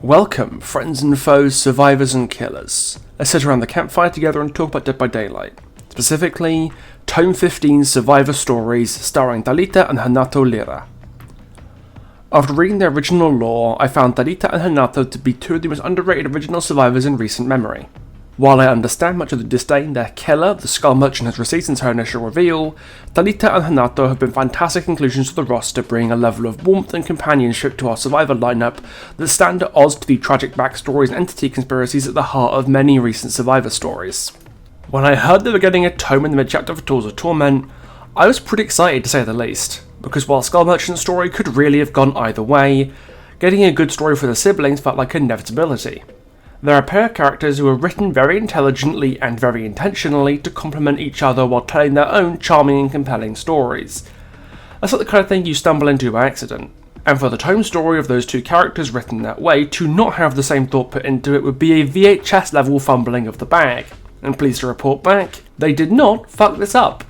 Welcome, friends and foes, survivors and killers. Let's sit around the campfire together and talk about Dead by Daylight. Specifically, Tome 15's Survivor Stories starring Talita and Renato Lyra. After reading the original lore, I found Talita and Renato to be two of the most underrated original survivors in recent memory. While I understand much of the disdain their killer, the Skull Merchant, has received since her initial reveal, Talita and Renato have been fantastic inclusions to the roster, bringing a level of warmth and companionship to our survivor lineup that stand at odds to the tragic backstories and entity conspiracies at the heart of many recent survivor stories. When I heard they were getting a tome in the mid-chapter for Tools of Torment, I was pretty excited to say the least, because while Skull Merchant's story could really have gone either way, getting a good story for the siblings felt like an inevitability. They're a pair of characters who are written very intelligently and very intentionally to complement each other while telling their own charming and compelling stories. That's not the kind of thing you stumble into by accident, and for the tome story of those two characters written that way, to not have the same thought put into it would be a VHS level fumbling of the bag, and pleased to report back, they did not fuck this up.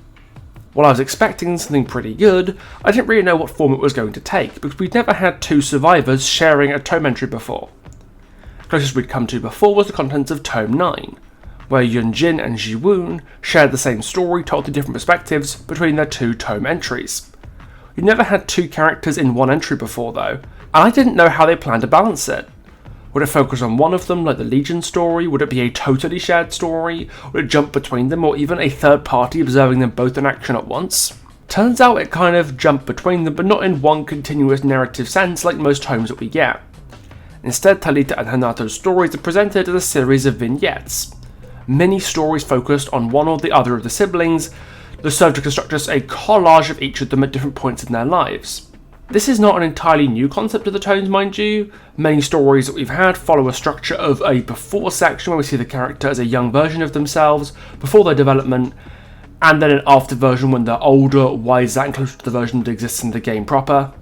While I was expecting something pretty good, I didn't really know what form it was going to take, because we'd never had two survivors sharing a tome entry before. Closest we'd come to before was the contents of Tome 9, where Yunjin and Jiwoon shared the same story told through different perspectives between their two tome entries. We'd never had two characters in one entry before though, and I didn't know how they planned to balance it. Would it focus on one of them like the Legion story? Would it be a totally shared story? Would it jump between them, or even a third party observing them both in action at once? Turns out it kind of jumped between them, but not in one continuous narrative sense like most tomes that we get. Instead, Talita and Renato's stories are presented as a series of vignettes. Many stories focused on one or the other of the siblings that serve to construct us a collage of each of them at different points in their lives. This is not an entirely new concept to the tomes, mind you. Many stories that we've had follow a structure of a before section where we see the character as a young version of themselves, before their development, and then an after version when they're older, wiser, and closer to the version that exists in the game proper.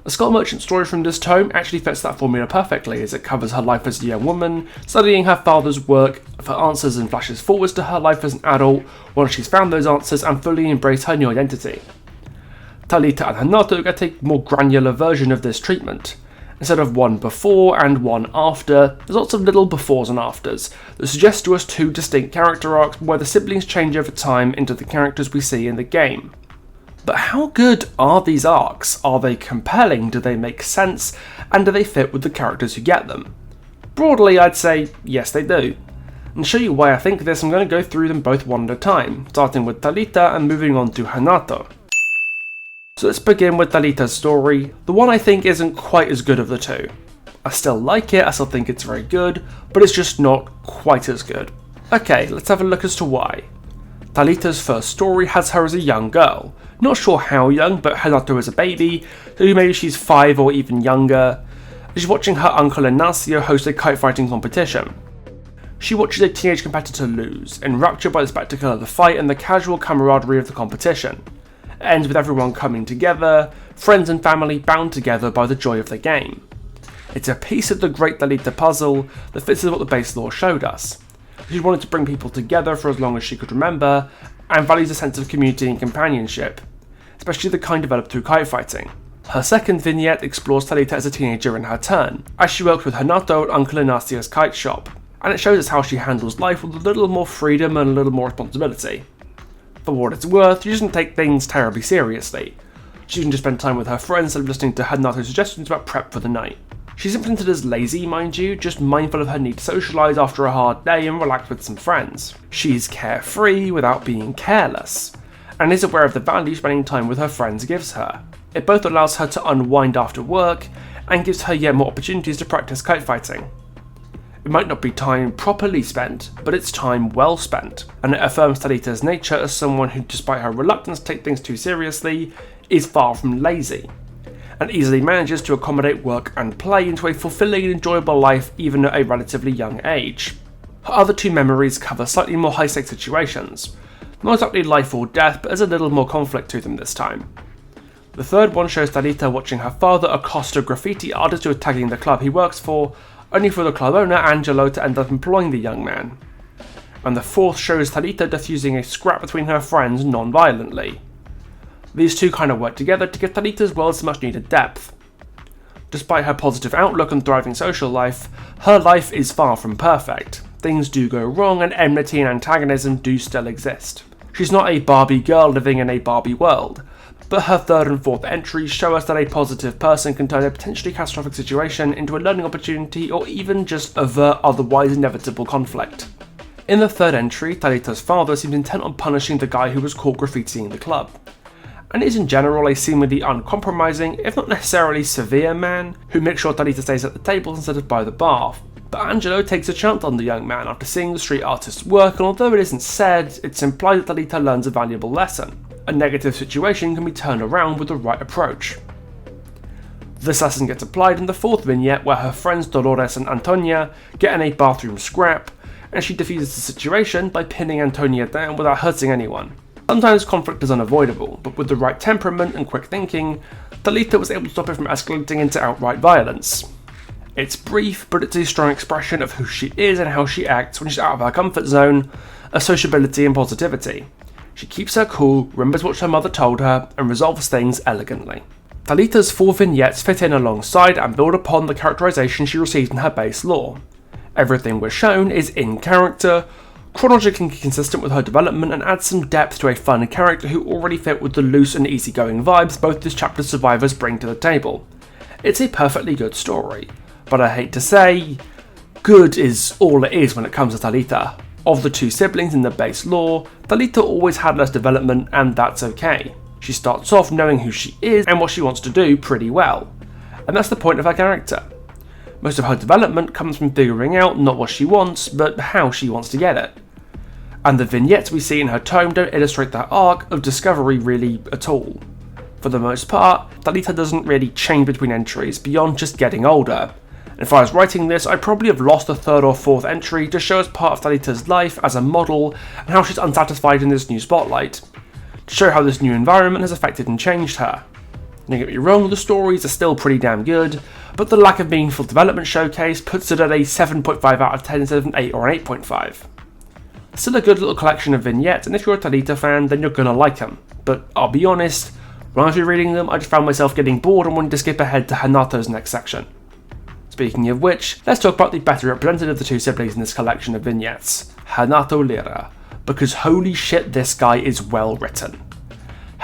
The Skull Merchant story from this tome actually fits that formula perfectly, as it covers her life as a young woman, studying her father's work for answers and flashes forwards to her life as an adult once she's found those answers and fully embraced her new identity. Talita and Renato get a more granular version of this treatment. Instead of one before and one after, there's lots of little befores and afters that suggest to us two distinct character arcs where the siblings change over time into the characters we see in the game. But how good are these arcs? Are they compelling? Do they make sense? And do they fit with the characters who get them? Broadly, I'd say yes, they do. And to show you why I think this, I'm going to go through them both one at a time, starting with Talita and moving on to Renato. So let's begin with Talita's story, the one I think isn't quite as good of the two. I still like it, I still think it's very good, but it's just not quite as good. Okay, let's have a look as to why. Talita's first story has her as a young girl. Not sure how young, but Renato is a baby, so maybe she's 5 or even younger. She's watching her uncle Ignacio host a kite fighting competition. She watches a teenage competitor lose, enraptured by the spectacle of the fight and the casual camaraderie of the competition. It ends with everyone coming together, friends and family bound together by the joy of the game. It's a piece of the great Thalita puzzle that fits with what the base lore showed us. She wanted to bring people together for as long as she could remember, and values a sense of community and companionship, especially the kind developed through kite fighting. Her second vignette explores Talita as a teenager in her turn, as she works with Renato at Uncle Ignacio's kite shop, and it shows us how she handles life with a little more freedom and a little more responsibility. For what it's worth, she doesn't take things terribly seriously. She can just spend time with her friends instead of listening to Renato's suggestions about prep for the night. She's implemented as lazy, mind you, just mindful of her need to socialise after a hard day and relax with some friends. She's carefree without being careless, and is aware of the value spending time with her friends gives her. It both allows her to unwind after work, and gives her yet more opportunities to practice kite fighting. It might not be time properly spent, but it's time well spent, and it affirms Talita's nature as someone who, despite her reluctance to take things too seriously, is far from lazy, and easily manages to accommodate work and play into a fulfilling and enjoyable life even at a relatively young age. Her other two memories cover slightly more high-stakes situations. Not exactly life or death, but there's a little more conflict to them this time. The third one shows Talita watching her father accost a graffiti artist who is tagging the club he works for, only for the club owner, Angelo, to end up employing the young man. And the fourth shows Talita diffusing a scrap between her friends non-violently. These two kind of work together to give Talita's world some much needed depth. Despite her positive outlook on thriving social life, her life is far from perfect. Things do go wrong and enmity and antagonism do still exist. She's not a Barbie girl living in a Barbie world, but her third and fourth entries show us that a positive person can turn a potentially catastrophic situation into a learning opportunity or even just avert otherwise inevitable conflict. In the third entry, Thalita's father seems intent on punishing the guy who was caught graffitiing the club, and is in general a seemingly uncompromising, if not necessarily severe man, who makes sure Talita stays at the table instead of by the bar. But Angelo takes a chance on the young man after seeing the street artist's work, and although it isn't said, it's implied that Talita learns a valuable lesson. A negative situation can be turned around with the right approach. This lesson gets applied in the fourth vignette, where her friends Dolores and Antonia get in a bathroom scrap, and she diffuses the situation by pinning Antonia down without hurting anyone. Sometimes conflict is unavoidable, but with the right temperament and quick thinking, Talita was able to stop it from escalating into outright violence. It's brief, but it's a strong expression of who she is and how she acts when she's out of her comfort zone, of sociability and positivity. She keeps her cool, remembers what her mother told her, and resolves things elegantly. Talita's four vignettes fit in alongside and build upon the characterization she received in her base lore. Everything we're shown is in character, chronologically consistent with her development, and adds some depth to a fun character who already fit with the loose and easygoing vibes both this chapter's survivors bring to the table. It's a perfectly good story, but I hate to say, good is all it is when it comes to Talita. Of the two siblings in the base lore, Talita always had less development, and that's okay. She starts off knowing who she is and what she wants to do pretty well, and that's the point of her character. Most of her development comes from figuring out not what she wants, but how she wants to get it. And the vignettes we see in her tome don't illustrate that arc of discovery really at all. For the most part, Talita doesn't really change between entries beyond just getting older. And if I was writing this, I'd probably have lost the third or fourth entry to show us part of Talita's life as a model and how she's unsatisfied in this new spotlight, to show how this new environment has affected and changed her. Don't get me wrong, the stories are still pretty damn good, but the lack of meaningful development showcase puts it at a 7.5 out of 10 instead of an 8 or an 8.5. Still a good little collection of vignettes, and if you're a Talita fan, then you're gonna like them. But I'll be honest, when I was rereading them, I just found myself getting bored and wanting to skip ahead to Renato's next section. Speaking of which, let's talk about the better representative of the two siblings in this collection of vignettes, Renato Lyra, because holy shit, this guy is well written.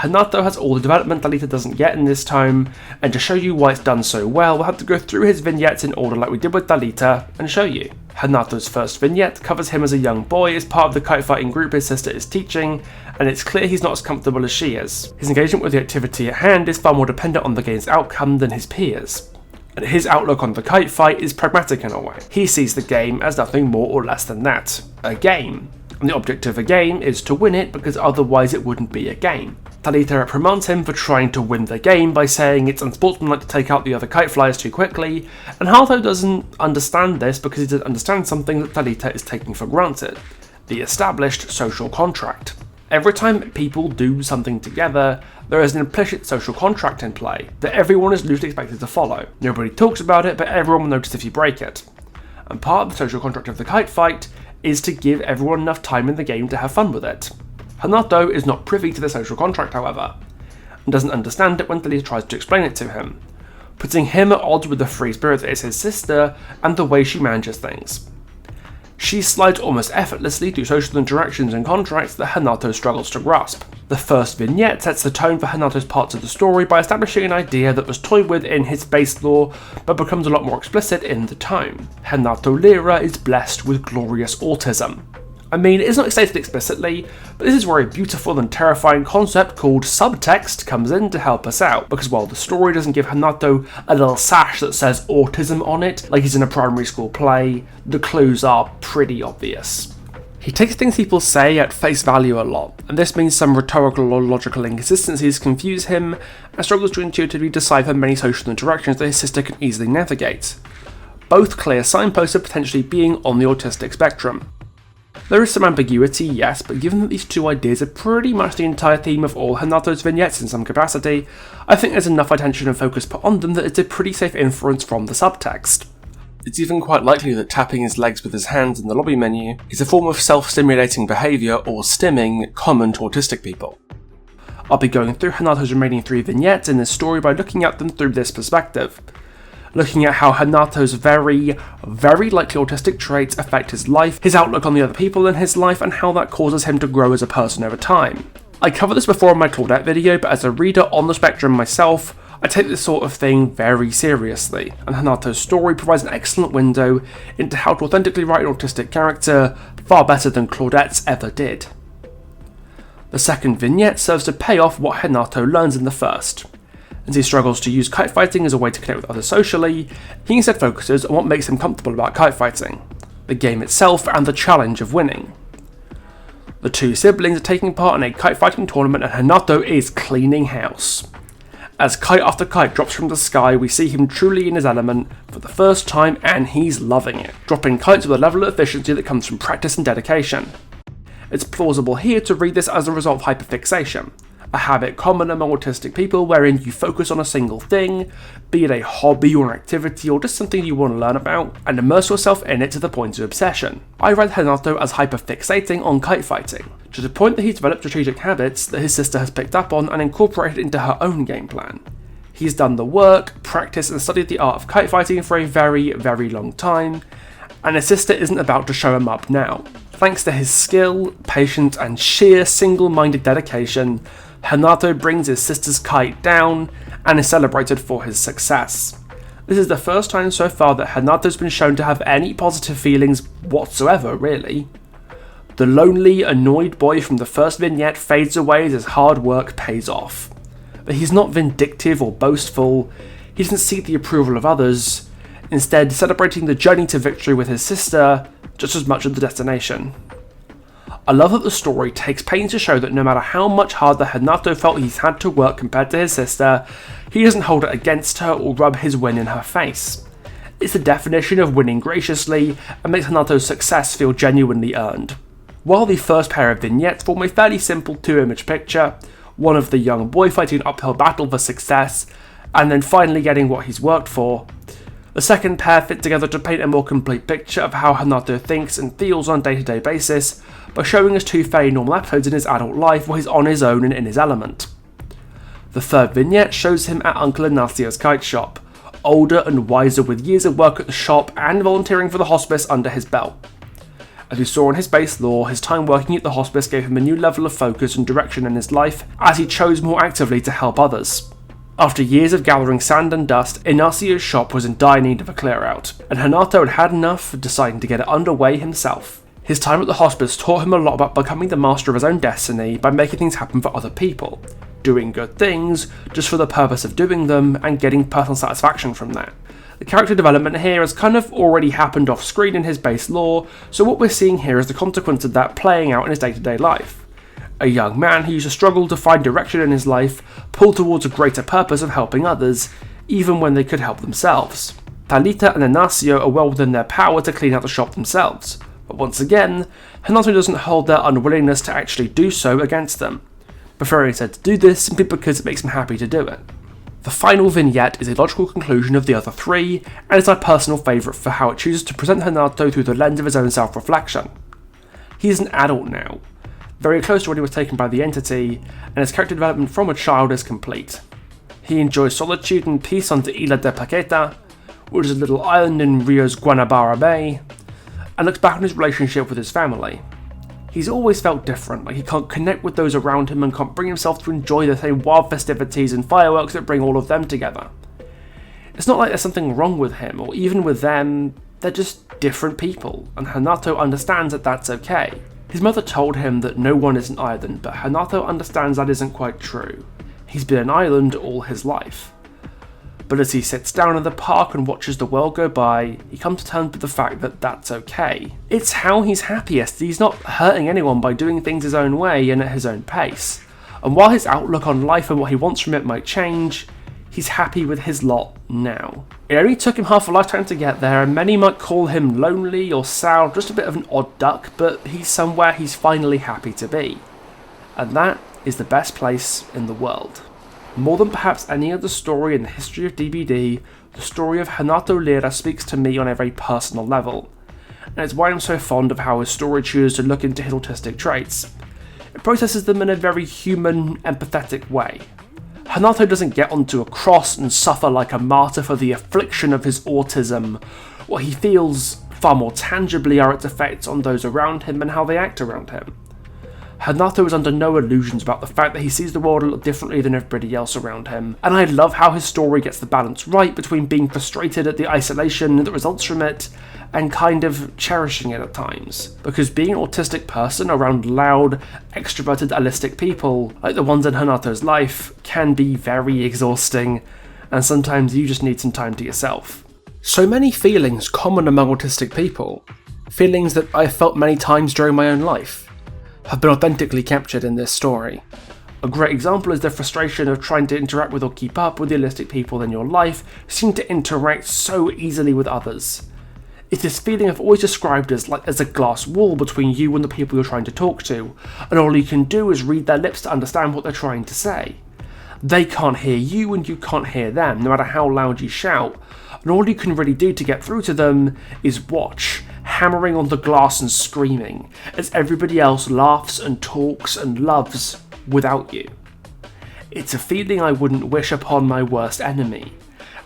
Renato has all the development Talita doesn't get in this tome, and to show you why it's done so well, we'll have to go through his vignettes in order like we did with Talita, and show you. Renato's first vignette covers him as a young boy as part of the kite fighting group his sister is teaching, and it's clear he's not as comfortable as she is. His engagement with the activity at hand is far more dependent on the game's outcome than his peers, and his outlook on the kite fight is pragmatic in a way. He sees the game as nothing more or less than that, a game. And the object of a game is to win it, because otherwise it wouldn't be a game. Talita reprimands him for trying to win the game by saying it's unsportsmanlike to take out the other kite flyers too quickly, and Renato doesn't understand this because he doesn't understand something that Talita is taking for granted: the established social contract. Every time people do something together, there is an implicit social contract in play that everyone is loosely expected to follow. Nobody talks about it, but everyone will notice if you break it. And part of the social contract of the kite fight is to give everyone enough time in the game to have fun with it. Renato is not privy to the social contract, however, and doesn't understand it when Talita tries to explain it to him, putting him at odds with the free spirit that is his sister and the way she manages things. She slides almost effortlessly through social interactions and contracts that Renato struggles to grasp. The first vignette sets the tone for Renato's parts of the story by establishing an idea that was toyed with in his base lore but becomes a lot more explicit in the tome. Renato Lyra is blessed with glorious autism. I mean, it's not stated explicitly, but this is where a beautiful and terrifying concept called subtext comes in to help us out, because while the story doesn't give Renato a little sash that says autism on it, like he's in a primary school play, the clues are pretty obvious. He takes things people say at face value a lot, and this means some rhetorical or logical inconsistencies confuse him, and struggles to intuitively decipher many social interactions that his sister can easily navigate. Both clear signposts of potentially being on the autistic spectrum. There is some ambiguity, yes, but given that these two ideas are pretty much the entire theme of all Renato's vignettes in some capacity, I think there's enough attention and focus put on them that it's a pretty safe inference from the subtext. It's even quite likely that tapping his legs with his hands in the lobby menu is a form of self-stimulating behaviour, or stimming, common to autistic people. I'll be going through Renato's remaining 3 vignettes in this story by looking at them through this perspective. looking at how Renato's very likely autistic traits affect his life, his outlook on the other people in his life, and how that causes him to grow as a person over time. I covered this before in my Claudette video, but as a reader on the spectrum myself, I take this sort of thing very seriously, and Renato's story provides an excellent window into how to authentically write an autistic character, far better than Claudette's ever did. The second vignette serves to pay off what Renato learns in the first. As he struggles to use kite fighting as a way to connect with others socially, he instead focuses on what makes him comfortable about kite fighting, the game itself and the challenge of winning. The two siblings are taking part in a kite fighting tournament and Renato is cleaning house. As kite after kite drops from the sky, we see him truly in his element for the first time and he's loving it, dropping kites with a level of efficiency that comes from practice and dedication. It's plausible here to read this as a result of hyperfixation, a habit common among autistic people wherein you focus on a single thing, be it a hobby or an activity or just something you want to learn about, and immerse yourself in it to the point of obsession. I read Renato as hyperfixating on kite fighting, to the point that he's developed strategic habits that his sister has picked up on and incorporated into her own game plan. He's done the work, practiced and studied the art of kite fighting for a very long time, and his sister isn't about to show him up now. Thanks to his skill, patience and sheer single-minded dedication, Renato brings his sister's kite down and is celebrated for his success. This is the first time so far that Renato's been shown to have any positive feelings whatsoever, really. The lonely, annoyed boy from the first vignette fades away as his hard work pays off. But he's not vindictive or boastful, he doesn't seek the approval of others, instead celebrating the journey to victory with his sister just as much as the destination. I love that the story takes pains to show that no matter how much harder Renato felt he's had to work compared to his sister, he doesn't hold it against her or rub his win in her face. It's the definition of winning graciously and makes Renato's success feel genuinely earned. While the first pair of vignettes form a fairly simple two-image picture, one of the young boy fighting an uphill battle for success, and then finally getting what he's worked for, the second pair fit together to paint a more complete picture of how Renato thinks and feels on a day-to-day basis, by showing us two fairly normal episodes in his adult life where he's on his own and in his element. The third vignette shows him at Uncle Ignacio's kite shop, older and wiser with years of work at the shop and volunteering for the hospice under his belt. As we saw in his base lore, his time working at the hospice gave him a new level of focus and direction in his life as he chose more actively to help others. After years of gathering sand and dust, Ignacio's shop was in dire need of a clear-out, and Renato had had enough, deciding to get it underway himself. His time at the hospice taught him a lot about becoming the master of his own destiny by making things happen for other people, doing good things just for the purpose of doing them and getting personal satisfaction from that. The character development here has kind of already happened off screen in his base lore, so what we're seeing here is the consequence of that playing out in his day-to-day life. A young man who used to struggle to find direction in his life, pulled towards a greater purpose of helping others, even when they could help themselves. Thalita and Ignacio are well within their power to clean out the shop themselves, but once again, Renato doesn't hold their unwillingness to actually do so against them, preferring instead to do this simply because it makes him happy to do it. The final vignette is a logical conclusion of the other three, and is my personal favourite for how it chooses to present Renato through the lens of his own self-reflection. He is an adult now, very close to when he was taken by the entity, and his character development from a child is complete. He enjoys solitude and peace on the Isla de Paqueta, which is a little island in Rio's Guanabara Bay, and looks back on his relationship with his family. He's always felt different, like he can't connect with those around him and can't bring himself to enjoy the same wild festivities and fireworks that bring all of them together. It's not like there's something wrong with him, or even with them, they're just different people, and Renato understands that that's okay. His mother told him that no one is an island, but Renato understands that isn't quite true. He's been an island all his life. But as he sits down in the park and watches the world go by, he comes to terms with the fact that that's okay. It's how he's happiest. He's not hurting anyone by doing things his own way and at his own pace. And while his outlook on life and what he wants from it might change, he's happy with his lot now. It only took him half a lifetime to get there, and many might call him lonely or sour, just a bit of an odd duck, but he's somewhere he's finally happy to be. And that is the best place in the world. More than perhaps any other story in the history of DBD, the story of Renato Lyra speaks to me on a very personal level, and it's why I'm so fond of how his story chooses to look into his autistic traits. It processes them in a very human, empathetic way. Renato doesn't get onto a cross and suffer like a martyr for the affliction of his autism. What he feels far more tangibly are its effects on those around him and how they act around him. Renato is under no illusions about the fact that he sees the world a lot differently than everybody else around him, and I love how his story gets the balance right between being frustrated at the isolation that results from it and kind of cherishing it at times. Because being an autistic person around loud, extroverted, allistic people, like the ones in Renato's life, can be very exhausting, and sometimes you just need some time to yourself. So many feelings common among autistic people, feelings that I've felt many times during my own life, have been authentically captured in this story. A great example is the frustration of trying to interact with or keep up with the allistic people in your life who seem to interact so easily with others. It's this feeling I've always described as like there's a glass wall between you and the people you're trying to talk to, and all you can do is read their lips to understand what they're trying to say. They can't hear you and you can't hear them, no matter how loud you shout, and all you can really do to get through to them is watch, hammering on the glass and screaming, as everybody else laughs and talks and loves without you. It's a feeling I wouldn't wish upon my worst enemy,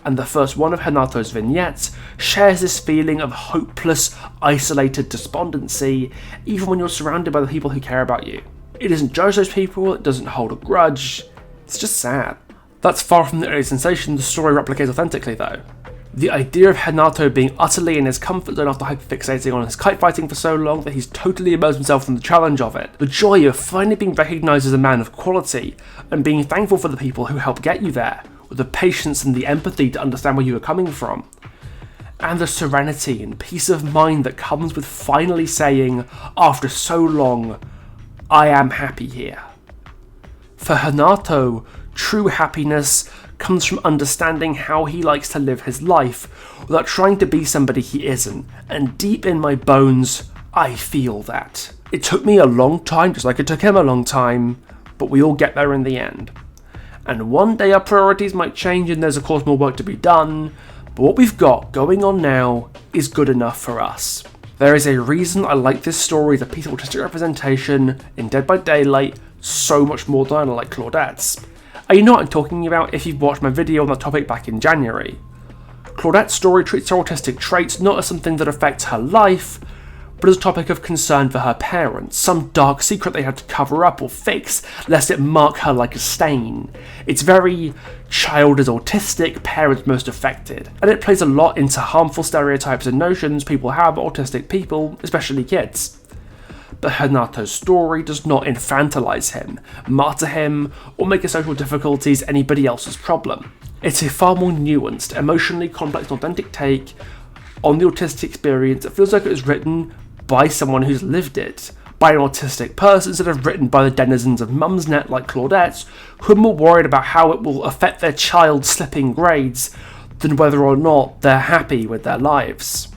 and the first one of Renato's vignettes shares this feeling of hopeless, isolated despondency, even when you're surrounded by the people who care about you. It doesn't judge those people, it doesn't hold a grudge, it's just sad. That's far from the early sensation the story replicates authentically though. The idea of Renato being utterly in his comfort zone after hyperfixating on his kite fighting for so long that he's totally immersed himself in the challenge of it, the joy of finally being recognised as a man of quality, and being thankful for the people who helped get you there, with the patience and the empathy to understand where you were coming from, and the serenity and peace of mind that comes with finally saying, after so long, I am happy here. For Renato, true happiness comes from understanding how he likes to live his life without trying to be somebody he isn't, and deep in my bones, I feel that. It took me a long time, just like it took him a long time, but we all get there in the end. And one day our priorities might change and there's of course more work to be done, but what we've got going on now is good enough for us. There is a reason I like this story as a piece of autistic representation in Dead by Daylight so much more than I like Claudette's. And you know what I'm talking about if you've watched my video on the topic back in January. Claudette's story treats her autistic traits not as something that affects her life, but as a topic of concern for her parents, some dark secret they had to cover up or fix, lest it mark her like a stain. It's very child is autistic, parents most affected, and it plays a lot into harmful stereotypes and notions people have about autistic people, especially kids. But Renato's story does not infantilize him, martyr him, or make his social difficulties anybody else's problem. It's a far more nuanced, emotionally complex and authentic take on the autistic experience that feels like it was written by someone who's lived it, by an autistic person instead of written by the denizens of Mumsnet like Claudette, who are more worried about how it will affect their child's slipping grades than whether or not they're happy with their lives.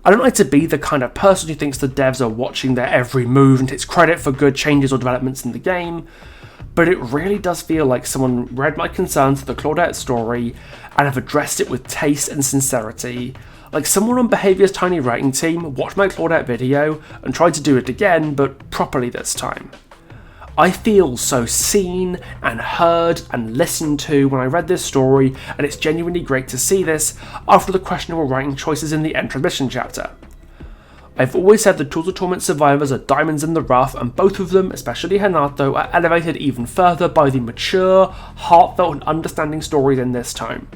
I don't like to be the kind of person who thinks the devs are watching their every move and takes credit for good changes or developments in the game, but it really does feel like someone read my concerns for the Claudette story and have addressed it with taste and sincerity, like someone on Behaviour's tiny writing team watched my Claudette video and tried to do it again, but properly this time. I feel so seen and heard and listened to when I read this story, and it's genuinely great to see this after the questionable writing choices in the end transmission chapter. I've always said the Tools of Torment survivors are diamonds in the rough, and both of them, especially Renato, are elevated even further by the mature, heartfelt and understanding stories in this tome.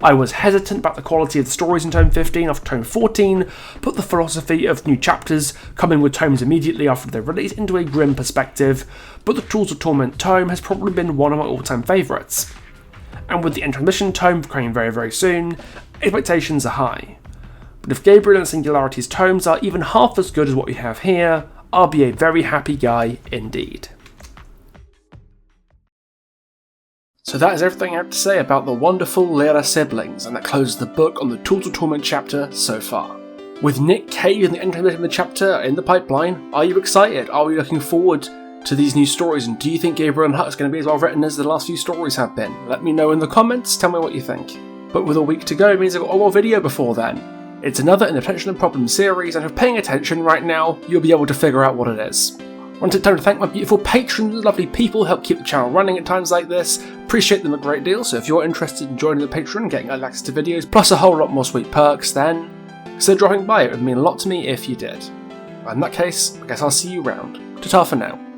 I was hesitant about the quality of the stories in Tome 15 after Tome 14, put the philosophy of new chapters coming with tomes immediately after their release into a grim perspective, but the Tools of Torment tome has probably been one of my all-time favourites. And with the end transmission tome coming very very soon, expectations are high. But if Gabriel and Singularity's tomes are even half as good as what we have here, I'll be a very happy guy indeed. So that is everything I have to say about the wonderful Lyra siblings, and that closes the book on the Tools of Torment chapter so far. With Nick Cave and the end of the chapter in the pipeline, are you excited? Are we looking forward to these new stories, and do you think Gabriel and Hut is going to be as well written as the last few stories have been? Let me know in the comments, tell me what you think. But with a week to go, it means I've got one more video before then. It's another in the Potential and Problem series, and if paying attention right now, you'll be able to figure out what it is. want to take time to thank my beautiful patrons, the lovely people who help keep the channel running at times like this. Appreciate them a great deal, so if you're interested in joining the Patreon and getting early access to videos, plus a whole lot more sweet perks, then consider dropping by. It would mean a lot to me if you did. In that case, I guess I'll see you round. Ta-ta for now.